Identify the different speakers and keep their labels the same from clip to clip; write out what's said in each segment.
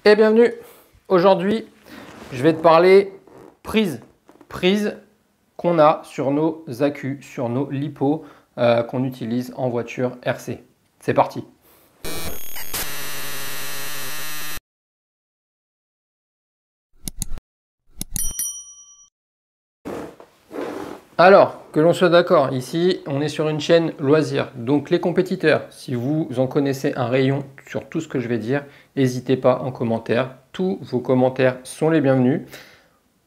Speaker 1: Et bienvenue. Aujourd'hui, je vais te parler prise qu'on a sur nos accus, sur nos lipos qu'on utilise en voiture RC. C'est parti. Alors, que l'on soit d'accord, ici, on est sur une chaîne loisir. Donc, les compétiteurs, si vous en connaissez un rayon sur tout ce que je vais dire, n'hésitez pas en commentaire. Tous vos commentaires sont les bienvenus.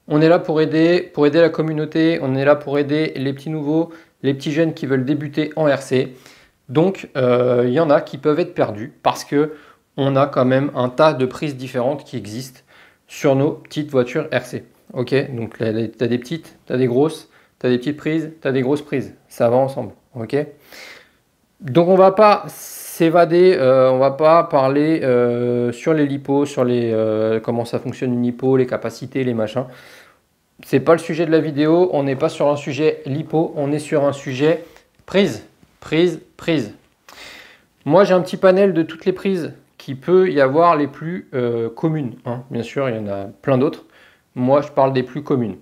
Speaker 1: On est là pour aider la communauté, on est là pour aider les petits nouveaux, les petits jeunes qui veulent débuter en RC. Donc, il y en a qui peuvent être perdus parce que on a quand même un tas de prises différentes qui existent sur nos petites voitures RC. Ok, donc tu as des petites, tu as des grosses, tu as des petites prises, tu as des grosses prises. Ça va ensemble. Ok. Donc, on ne va pas s'évader, on ne va pas parler sur les lipos, sur les comment ça fonctionne une lipo, les capacités, les machins. C'est pas le sujet de la vidéo, on n'est pas sur un sujet lipo, on est sur un sujet prise. Moi, j'ai un petit panel de toutes les prises qui peut y avoir les plus communes. Hein. Bien sûr, il y en a plein d'autres. Moi, je parle des plus communes.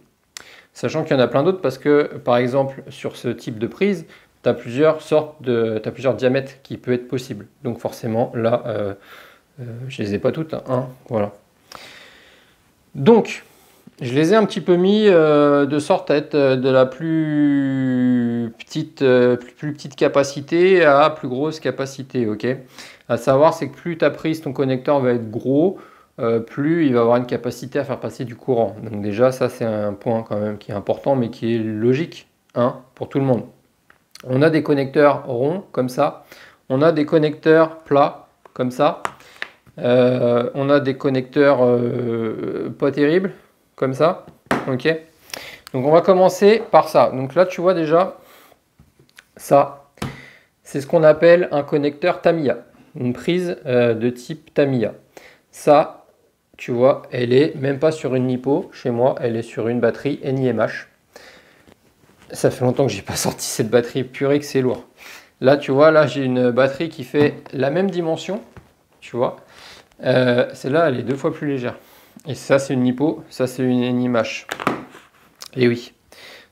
Speaker 1: Sachant qu'il y en a plein d'autres parce que, par exemple, sur ce type de prise, tu as plusieurs diamètres qui peuvent être possibles. Donc forcément, là, je les ai pas toutes. Hein. Voilà. Donc, je les ai un petit peu mis de sorte à être de la plus petite capacité à plus grosse capacité. Ok. À savoir, c'est que plus ta prise, ton connecteur va être gros, plus il va avoir une capacité à faire passer du courant. Donc déjà, ça c'est un point quand même qui est important, mais qui est logique hein, pour tout le monde. On a des connecteurs ronds comme ça. On a des connecteurs plats comme ça. On a des connecteurs pas terribles comme ça. Ok. Donc on va commencer par ça. Donc là tu vois déjà ça. C'est ce qu'on appelle un connecteur Tamiya. Une prise de type Tamiya. Ça, tu vois, elle est même pas sur une lipo. Chez moi, elle est sur une batterie NiMH. Ça fait longtemps que j'ai pas sorti cette batterie, purée que c'est lourd. Là, tu vois, là j'ai une batterie qui fait la même dimension, tu vois. Celle-là, elle est 2 fois plus légère. Et ça, c'est une lipo, ça c'est une NiMH. Et oui,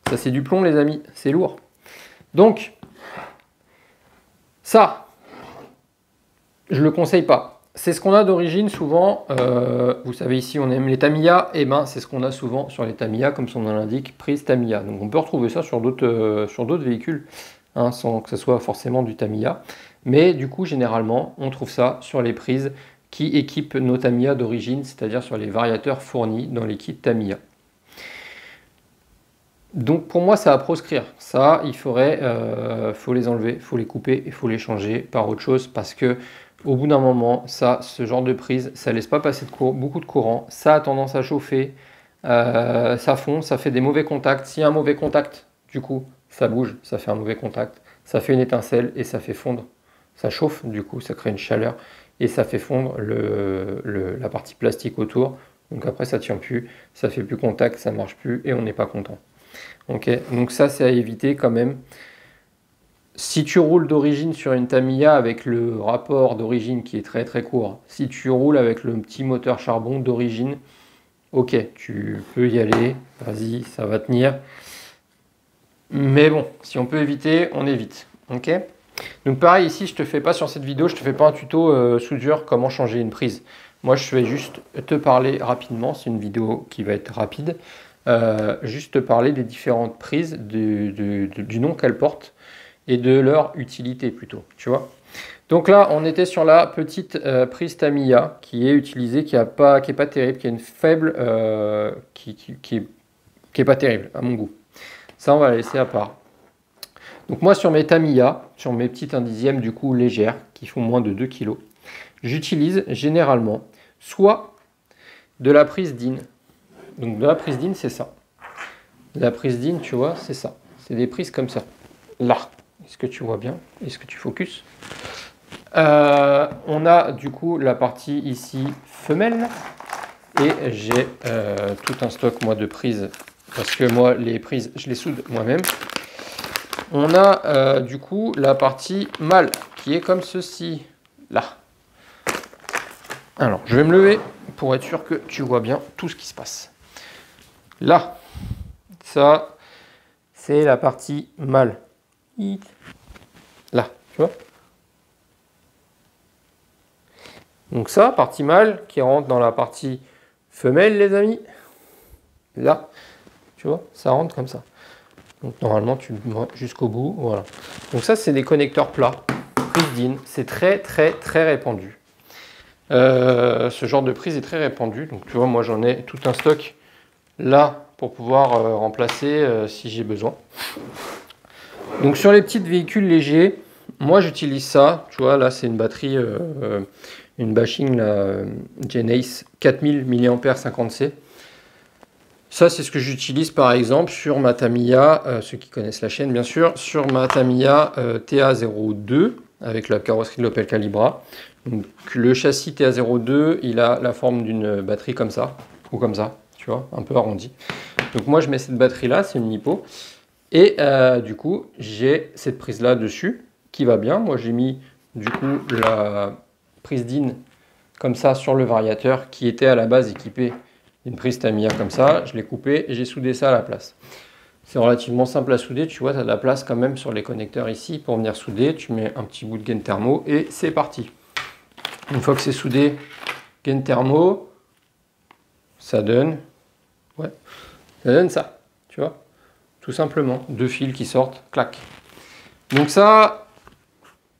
Speaker 1: ça c'est du plomb, les amis, c'est lourd. Donc, ça, je le conseille pas. C'est ce qu'on a d'origine souvent, vous savez ici on aime les Tamiya, et ben c'est ce qu'on a souvent sur les Tamiya, comme son nom l'indique, prise Tamiya. Donc on peut retrouver ça sur d'autres véhicules, hein, sans que ce soit forcément du Tamiya. Mais du coup généralement on trouve ça sur les prises qui équipent nos Tamiya d'origine, c'est-à-dire sur les variateurs fournis dans les kits Tamiya. Donc pour moi ça à proscrire, ça il faudrait, faut les enlever, il faut les couper, il faut les changer par autre chose parce que au bout d'un moment, ça, ce genre de prise, ça ne laisse pas passer beaucoup de courant, ça a tendance à chauffer, ça fond, ça fait des mauvais contacts. S'il y a un mauvais contact, du coup, ça bouge, ça fait un mauvais contact, ça fait une étincelle et ça fait fondre. Ça chauffe, du coup, ça crée une chaleur et ça fait fondre la partie plastique autour. Donc après, ça ne tient plus, ça ne fait plus contact, ça ne marche plus et on n'est pas content. Okay, donc ça, c'est à éviter quand même. Si tu roules d'origine sur une Tamiya avec le rapport d'origine qui est très très court, si tu roules avec le petit moteur charbon d'origine, ok, tu peux y aller, vas-y, ça va tenir. Mais bon, si on peut éviter, on évite. Ok. Donc pareil ici, je te fais pas sur cette vidéo, je te fais pas un tuto soudure comment changer une prise. Moi, je vais juste te parler rapidement, c'est une vidéo qui va être rapide, juste te parler des différentes prises, du nom qu'elles portent et de leur utilité plutôt, tu vois. Donc là, on était sur la petite prise Tamiya qui est utilisée, qui est pas terrible, qui est une faible, qui est pas terrible à mon goût. Ça, on va la laisser à part. Donc moi, sur mes Tamiya, sur mes petites 1/10 du coup légères, qui font moins de 2 kg, j'utilise généralement soit de la prise DIN. Donc de la prise DIN, c'est ça. La prise DIN, tu vois, c'est ça. C'est des prises comme ça. Là. Est-ce que tu vois bien? Est-ce que tu focuses? On a du coup la partie ici femelle et j'ai tout un stock moi de prises parce que moi les prises je les soude moi-même. On a du coup la partie mâle qui est comme ceci là. Alors je vais me lever pour être sûr que tu vois bien tout ce qui se passe. Là, ça, c'est la partie mâle. Là, tu vois. Donc ça, partie mâle qui rentre dans la partie femelle, les amis. Là, tu vois, ça rentre comme ça. Donc normalement, tu le vois jusqu'au bout, voilà. Donc ça, c'est des connecteurs plats, prise DIN. C'est très répandu. Ce genre de prise est très répandu. Donc tu vois, moi j'en ai tout un stock là pour pouvoir remplacer si j'ai besoin. Donc sur les petits véhicules légers, moi j'utilise ça. Tu vois, là c'est une batterie, une bashing, la Genesis 4000 mAh 50C. Ça, c'est ce que j'utilise par exemple sur ma Tamiya, ceux qui connaissent la chaîne bien sûr, sur ma Tamiya TA02 avec la carrosserie de l'Opel Calibra. Donc, le châssis TA02, il a la forme d'une batterie comme ça, ou comme ça, tu vois, un peu arrondi. Donc moi, je mets cette batterie-là, c'est une Nippo. Et du coup, j'ai cette prise-là dessus qui va bien. Moi, j'ai mis du coup la prise DIN comme ça sur le variateur qui était à la base équipé d'une prise Tamiya comme ça. Je l'ai coupé et j'ai soudé ça à la place. C'est relativement simple à souder, tu vois, tu as de la place quand même sur les connecteurs ici pour venir souder. Tu mets un petit bout de gaine thermo et c'est parti. Une fois que c'est soudé, gaine thermo, ça donne, ouais, ça donne ça, tu vois, tout simplement. Deux fils qui sortent, clac. Donc ça,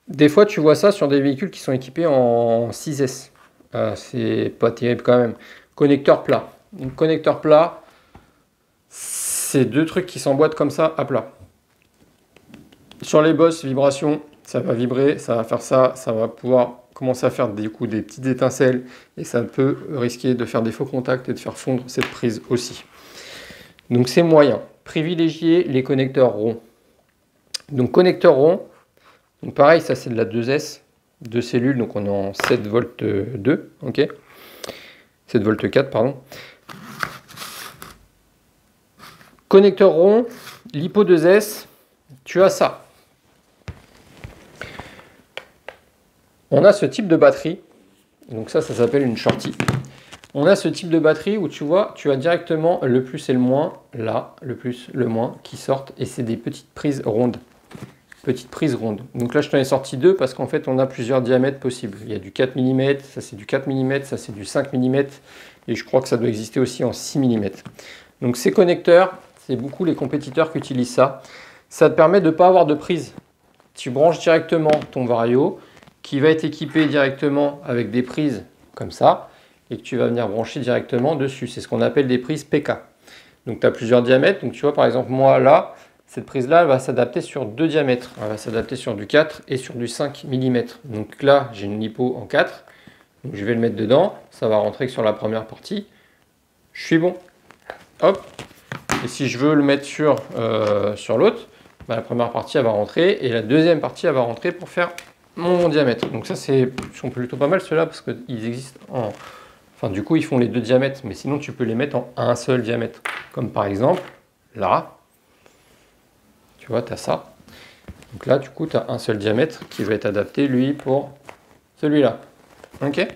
Speaker 1: des fois tu vois ça sur des véhicules qui sont équipés en 6S. C'est pas terrible quand même. Connecteur plat. Donc connecteur plat, c'est deux trucs qui s'emboîtent comme ça à plat. Sur les bosses, vibration, ça va vibrer, ça va faire ça, ça va pouvoir commencer à faire du coup des petites étincelles et ça peut risquer de faire des faux contacts et de faire fondre cette prise aussi. Donc c'est moyen. Privilégiez les connecteurs ronds. Donc connecteur rond, donc pareil, ça c'est de la 2S, 2 cellules, donc on est en 7 volts 2, ok, 7 volts 4, pardon. Connecteur rond, LiPo 2S, tu as ça. On a ce type de batterie, donc ça s'appelle une shorty. On a ce type de batterie où tu vois, tu as directement le plus et le moins, là, le plus, le moins, qui sortent, et c'est des petites prises rondes. Petites prises rondes. Donc là, je t'en ai sorti deux parce qu'en fait, on a plusieurs diamètres possibles. Il y a du 4 mm, ça c'est du 4 mm, ça c'est du 5 mm, et je crois que ça doit exister aussi en 6 mm. Donc ces connecteurs, c'est beaucoup les compétiteurs qui utilisent ça. Ça te permet de ne pas avoir de prise. Tu branches directement ton Vario, qui va être équipé directement avec des prises comme ça, et que tu vas venir brancher directement dessus. C'est ce qu'on appelle des prises PK. Donc tu as plusieurs diamètres. Donc tu vois par exemple moi là, cette prise-là, elle va s'adapter sur deux diamètres. Elle va s'adapter sur du 4 et sur du 5 mm. Donc là, j'ai une LiPo en 4. Donc je vais le mettre dedans. Ça va rentrer que sur la première partie. Je suis bon. Hop. Et si je veux le mettre sur l'autre, bah, la première partie, elle va rentrer. Et la deuxième partie, elle va rentrer pour faire mon diamètre. Donc ça, ils sont plutôt pas mal ceux-là parce qu'ils existent en... Enfin, du coup, ils font les deux diamètres. Mais sinon, tu peux les mettre en un seul diamètre. Comme par exemple, là. Tu vois, tu as ça. Donc là, du coup, tu as un seul diamètre qui va être adapté, lui, pour celui-là. Ok.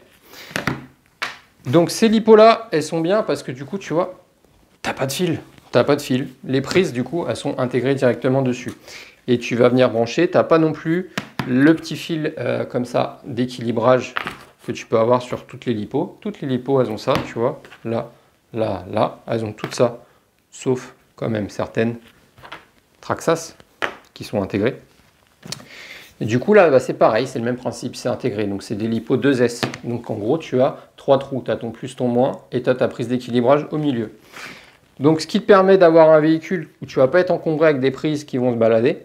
Speaker 1: Donc ces lipos-là, elles sont bien parce que du coup, tu vois, tu n'as pas de fil. Tu pas de fil. Les prises, du coup, elles sont intégrées directement dessus. Et tu vas venir brancher. Tu n'as pas non plus le petit fil comme ça d'équilibrage que tu peux avoir sur toutes les lipos. Toutes les lipos, elles ont ça, tu vois. Là, là, là. Elles ont tout ça. Sauf quand même certaines Traxxas qui sont intégrés. Et du coup là bah, c'est pareil, c'est le même principe, c'est intégré. Donc c'est des LiPo 2S. Donc en gros tu as trois trous, tu as ton plus, ton moins et tu as ta prise d'équilibrage au milieu. Donc ce qui te permet d'avoir un véhicule où tu ne vas pas être encombré avec des prises qui vont se balader.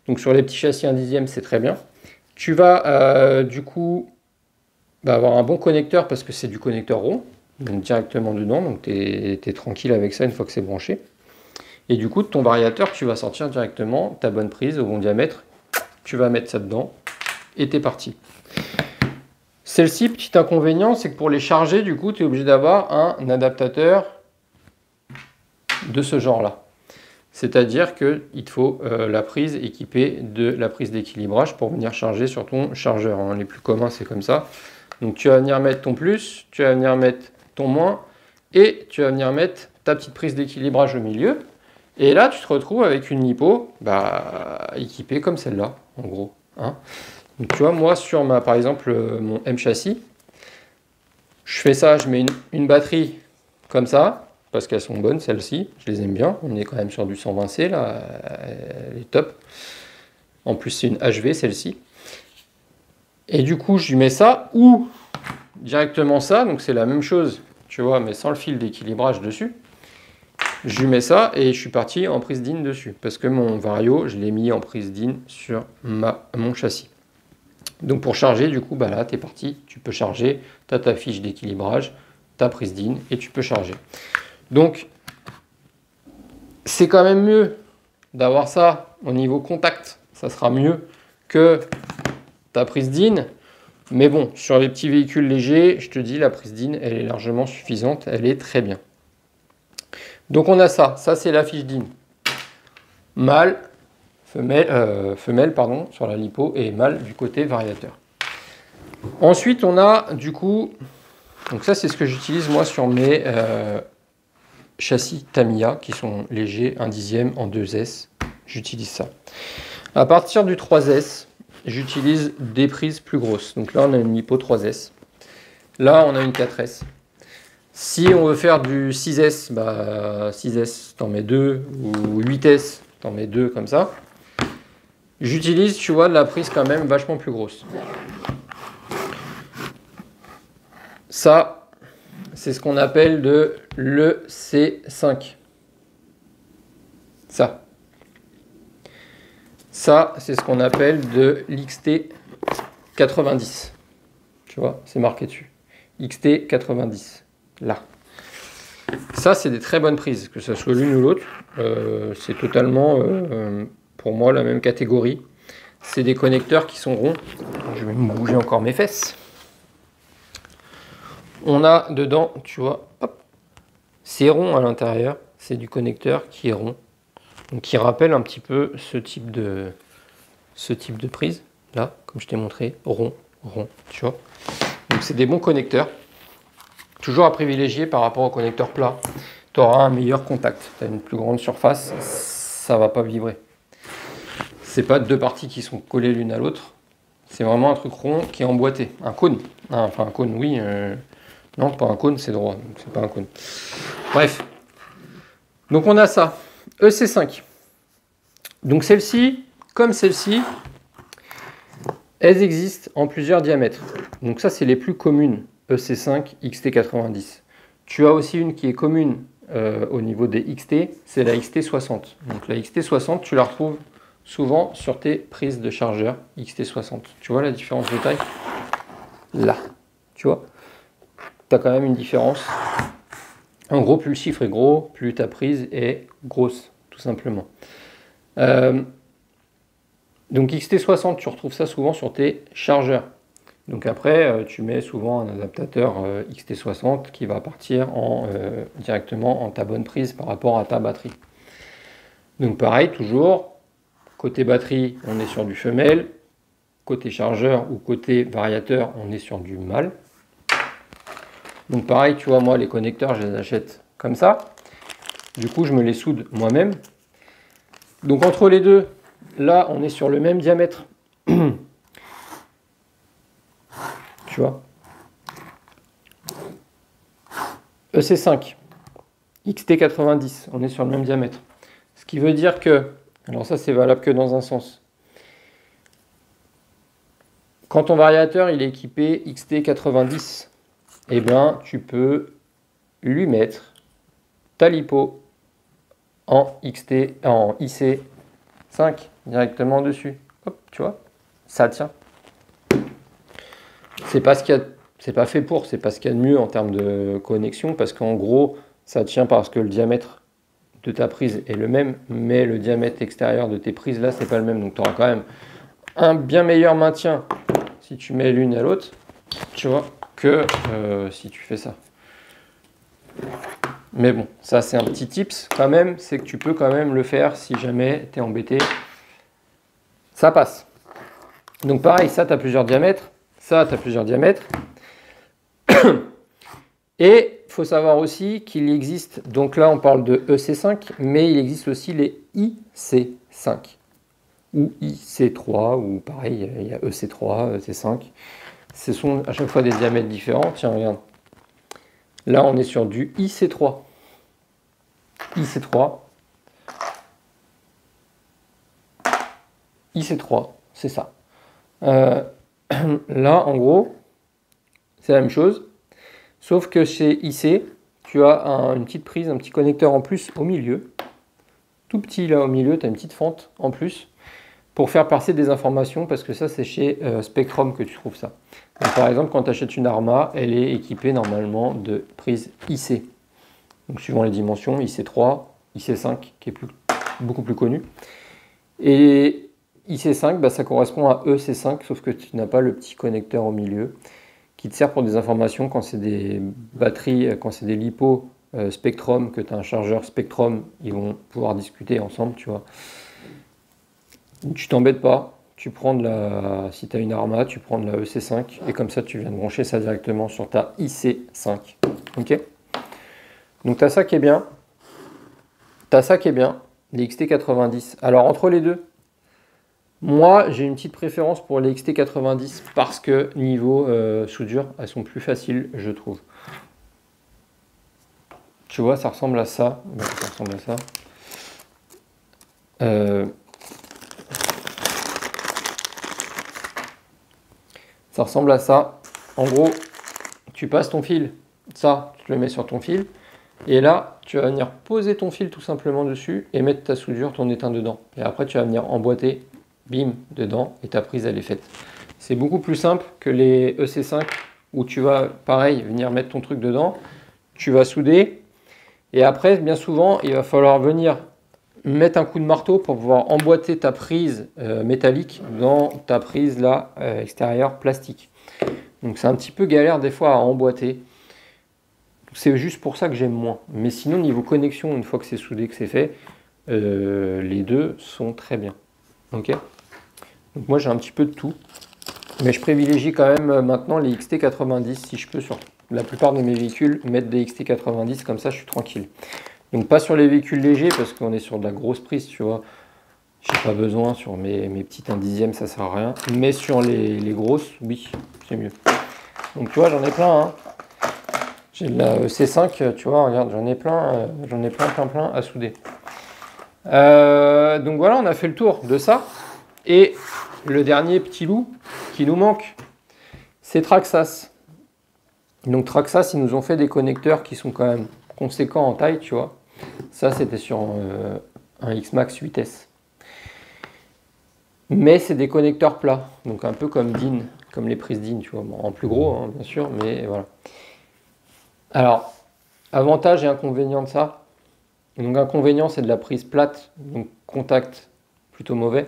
Speaker 1: Donc sur les petits châssis 1 dixième c'est très bien. Tu vas du coup avoir un bon connecteur parce que c'est du connecteur rond. Donc directement dedans, donc tu es tranquille avec ça une fois que c'est branché. Et du coup, de ton variateur, tu vas sortir directement ta bonne prise au bon diamètre. Tu vas mettre ça dedans et t'es parti. Celle-ci, petit inconvénient, c'est que pour les charger, du coup, tu es obligé d'avoir un adaptateur de ce genre-là. C'est-à-dire qu'il te faut la prise équipée de la prise d'équilibrage pour venir charger sur ton chargeur. Les plus communs, c'est comme ça. Donc tu vas venir mettre ton plus, tu vas venir mettre ton moins, et tu vas venir mettre ta petite prise d'équilibrage au milieu. Et là, tu te retrouves avec une lipo équipée comme celle-là, en gros. Hein. Donc, tu vois, moi, sur par exemple, mon M châssis, je fais ça, je mets une batterie comme ça, parce qu'elles sont bonnes, celles-ci, je les aime bien. On est quand même sur du 120C, là, elle est top. En plus, c'est une HV, celle-ci. Et du coup, je lui mets ça, ou directement ça, donc c'est la même chose, tu vois, mais sans le fil d'équilibrage dessus. Je lui mets ça et je suis parti en prise d'in dessus, parce que mon vario, je l'ai mis en prise d'in sur mon châssis. Donc pour charger, du coup, là, tu es parti, tu peux charger, tu as ta fiche d'équilibrage, ta prise d'in, et tu peux charger. Donc, c'est quand même mieux d'avoir ça au niveau contact, ça sera mieux que ta prise d'in. Mais bon, sur les petits véhicules légers, je te dis, la prise d'in, elle est largement suffisante, elle est très bien. Donc on a ça c'est la fiche d'in. Mâle, femelle, pardon, sur la lipo, et mâle du côté variateur. Ensuite, on a du coup, donc ça c'est ce que j'utilise moi sur mes châssis Tamiya qui sont légers, 1/10 en 2S, j'utilise ça. À partir du 3S, j'utilise des prises plus grosses. Donc là, on a une lipo 3S. Là, on a une 4S. Si on veut faire du 6S, 6S, t'en mets 2, ou 8S, t'en mets 2 comme ça. J'utilise, tu vois, de la prise quand même vachement plus grosse. Ça, c'est ce qu'on appelle de l'EC5. Ça, c'est ce qu'on appelle de l'XT90. Tu vois, c'est marqué dessus. XT90. Là. Ça, c'est des très bonnes prises, que ce soit l'une ou l'autre. C'est totalement, pour moi, la même catégorie. C'est des connecteurs qui sont ronds. Je vais me bouger encore mes fesses. On a dedans, tu vois, c'est rond à l'intérieur. C'est du connecteur qui est rond. Donc, qui rappelle un petit peu ce type de prise. Là, comme je t'ai montré, rond, tu vois. Donc, c'est des bons connecteurs. Toujours à privilégier par rapport au connecteur plat. Tu auras un meilleur contact. Tu as une plus grande surface, ça ne va pas vibrer. C'est pas deux parties qui sont collées l'une à l'autre. C'est vraiment un truc rond qui est emboîté. Un cône. Enfin, un cône, oui. Non, pas un cône, c'est droit. C'est pas un cône. Bref. Donc, on a ça. EC5. Donc, celle-ci, comme celle-ci, elles existent en plusieurs diamètres. Donc, ça, c'est les plus communes. EC5 XT90. Tu as aussi une qui est commune au niveau des XT, c'est la XT60. Donc la XT60, tu la retrouves souvent sur tes prises de chargeur XT60. Tu vois la différence de taille? Là, tu vois, tu as quand même une différence. En gros, plus le chiffre est gros, plus ta prise est grosse, tout simplement. Donc XT60, tu retrouves ça souvent sur tes chargeurs. Donc après, tu mets souvent un adaptateur XT60 qui va partir directement en ta bonne prise par rapport à ta batterie. Donc pareil, toujours, côté batterie, on est sur du femelle. Côté chargeur ou côté variateur, on est sur du mâle. Donc pareil, tu vois, moi, les connecteurs, je les achète comme ça. Du coup, je me les soude moi-même. Donc entre les deux, là, on est sur le même diamètre. Tu vois, EC5, XT90, on est sur le même diamètre. Ce qui veut dire que, alors ça c'est valable que dans un sens. Quand ton variateur il est équipé XT90, eh bien tu peux lui mettre ta lipo en IC5 directement dessus. Hop, tu vois, ça tient. C'est pas ce qu'il y a, c'est pas fait pour, c'est pas ce qu'il y a de mieux en termes de connexion, parce qu'en gros, ça tient parce que le diamètre de ta prise est le même, mais le diamètre extérieur de tes prises là, c'est pas le même. Donc tu auras quand même un bien meilleur maintien si tu mets l'une à l'autre, tu vois, que si tu fais ça. Mais bon, ça c'est un petit tips quand même, c'est que tu peux quand même le faire si jamais tu es embêté. Ça passe. Donc pareil, ça tu as plusieurs diamètres. Ça, tu as plusieurs diamètres. Et faut savoir aussi qu'il existe, donc là on parle de EC5, mais il existe aussi les IC5 ou IC3, ou pareil, il y a EC3, EC5. Ce sont à chaque fois des diamètres différents. Tiens, regarde. Là, on est sur du IC3. IC3. IC3, c'est ça. Là, en gros, c'est la même chose. Sauf que chez IC, tu as une petite prise, un petit connecteur en plus au milieu. Tout petit là au milieu, tu as une petite fente en plus pour faire passer des informations, parce que ça c'est chez Spectrum que tu trouves ça. Donc, par exemple, quand tu achètes une Arma, elle est équipée normalement de prise IC. Donc suivant les dimensions, IC3, IC5 qui est beaucoup plus connu. Et IC5, bah, ça correspond à EC5, sauf que tu n'as pas le petit connecteur au milieu qui te sert pour des informations quand c'est des batteries, quand c'est des LiPo Spectrum, que tu as un chargeur Spectrum, ils vont pouvoir discuter ensemble, tu vois. Tu t'embêtes pas, tu prends si tu as une Arma, tu prends de la EC5 et comme ça tu viens de brancher ça directement sur ta IC5. Ok. Donc tu as ça qui est bien. Tu as ça qui est bien, les XT90. Alors entre les deux, moi j'ai une petite préférence pour les XT90 parce que niveau soudure, elles sont plus faciles, je trouve. Tu vois, ça ressemble à ça. Ça ressemble à ça. Ça ressemble à ça. En gros, tu passes ton fil, ça, tu le mets sur ton fil, et là, tu vas venir poser ton fil tout simplement dessus et mettre ta soudure, ton étain dedans. Et après, tu vas venir emboîter, bim, dedans, et ta prise, elle est faite. C'est beaucoup plus simple que les EC5 où tu vas, pareil, venir mettre ton truc dedans, tu vas souder, et après, bien souvent, il va falloir venir mettre un coup de marteau pour pouvoir emboîter ta prise métallique dans ta prise là extérieure plastique. Donc c'est un petit peu galère des fois à emboîter. C'est juste pour ça que j'aime moins. Mais sinon niveau connexion, une fois que c'est soudé, que c'est fait, les deux sont très bien. Ok. Donc moi j'ai un petit peu de tout. Mais je privilégie quand même maintenant les XT90 si je peux sur la plupart de mes véhicules mettre des XT90, comme ça je suis tranquille. Donc pas sur les véhicules légers parce qu'on est sur de la grosse prise, tu vois. J'ai pas besoin sur mes petites 1/10, ça sert à rien. Mais sur les grosses, oui, c'est mieux. Donc tu vois, j'en ai plein. Hein. J'ai de la C5, tu vois, regarde, j'en ai plein à souder. Donc voilà, on a fait le tour de ça. Et le dernier petit loup qui nous manque, c'est Traxxas. Donc Traxxas, ils nous ont fait des connecteurs qui sont quand même conséquents en taille, tu vois. Ça, c'était sur un X-Max 8S. Mais c'est des connecteurs plats, donc un peu comme DIN, comme les prises DIN, tu vois. Bon, en plus gros, hein, bien sûr, mais voilà. Alors, avantage et inconvénient de ça. Donc, inconvénient, c'est de la prise plate, donc contact plutôt mauvais.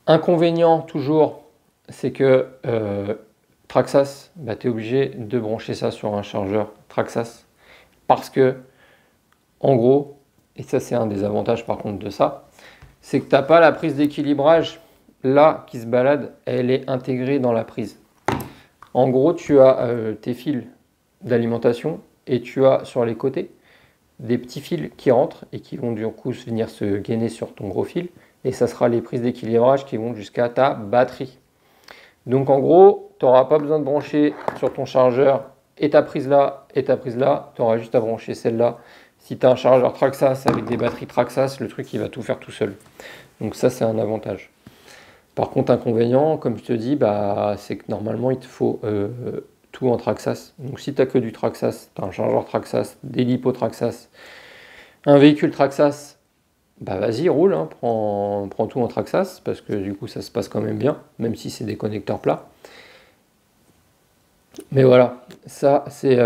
Speaker 1: Inconvénient, toujours, c'est que Traxxas, bah, tu es obligé de brancher ça sur un chargeur Traxxas parce que en gros, et ça c'est un des avantages par contre de ça, c'est que tu n'as pas la prise d'équilibrage là qui se balade, elle est intégrée dans la prise. En gros, tu as tes fils d'alimentation et tu as sur les côtés des petits fils qui rentrent et qui vont du coup venir se gainer sur ton gros fil et ça sera les prises d'équilibrage qui vont jusqu'à ta batterie. Donc en gros, tu n'auras pas besoin de brancher sur ton chargeur et ta prise là, tu auras juste à brancher celle-là. Si tu as un chargeur Traxxas avec des batteries Traxxas, le truc il va tout faire tout seul. Donc ça c'est un avantage. Par contre inconvénient, comme je te dis, bah, c'est que normalement il te faut tout en Traxxas. Donc si tu n'as que du Traxxas, tu as un chargeur Traxxas, des LiPo Traxxas, un véhicule Traxxas, bah vas-y roule, hein, prends tout en Traxxas parce que du coup ça se passe quand même bien, même si c'est des connecteurs plats. Mais voilà, ça c'est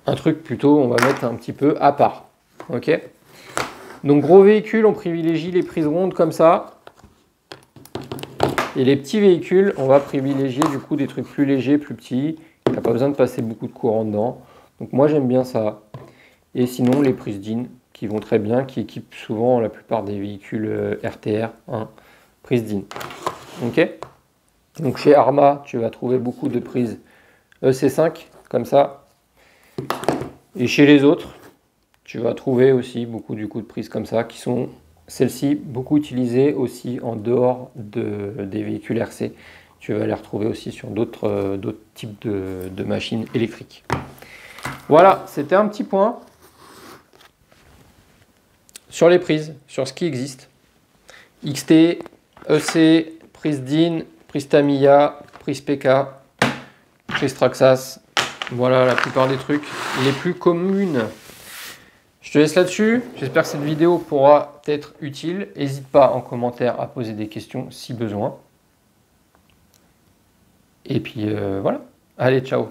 Speaker 1: un truc plutôt, on va mettre un petit peu à part. Ok. Donc gros véhicules, on privilégie les prises rondes comme ça. Et les petits véhicules, on va privilégier du coup des trucs plus légers, plus petits. Il n'y a pas besoin de passer beaucoup de courant dedans. Donc moi j'aime bien ça. Et sinon les prises DIN qui vont très bien, qui équipent souvent la plupart des véhicules RTR, hein, prise DIN. Ok. Donc chez Arma, tu vas trouver beaucoup de prises EC5, comme ça. Et chez les autres, tu vas trouver aussi beaucoup du coup de prises comme ça, qui sont celles-ci beaucoup utilisées aussi en dehors des véhicules RC. Tu vas les retrouver aussi sur d'autres types de machines électriques. Voilà, c'était un petit point sur les prises, sur ce qui existe. XT, EC, prise DIN, prise Tamiya, prise PK, prise Traxxas. Voilà la plupart des trucs les plus communs. Je te laisse là-dessus. J'espère que cette vidéo pourra t'être utile. N'hésite pas en commentaire à poser des questions si besoin. Et puis voilà. Allez, ciao.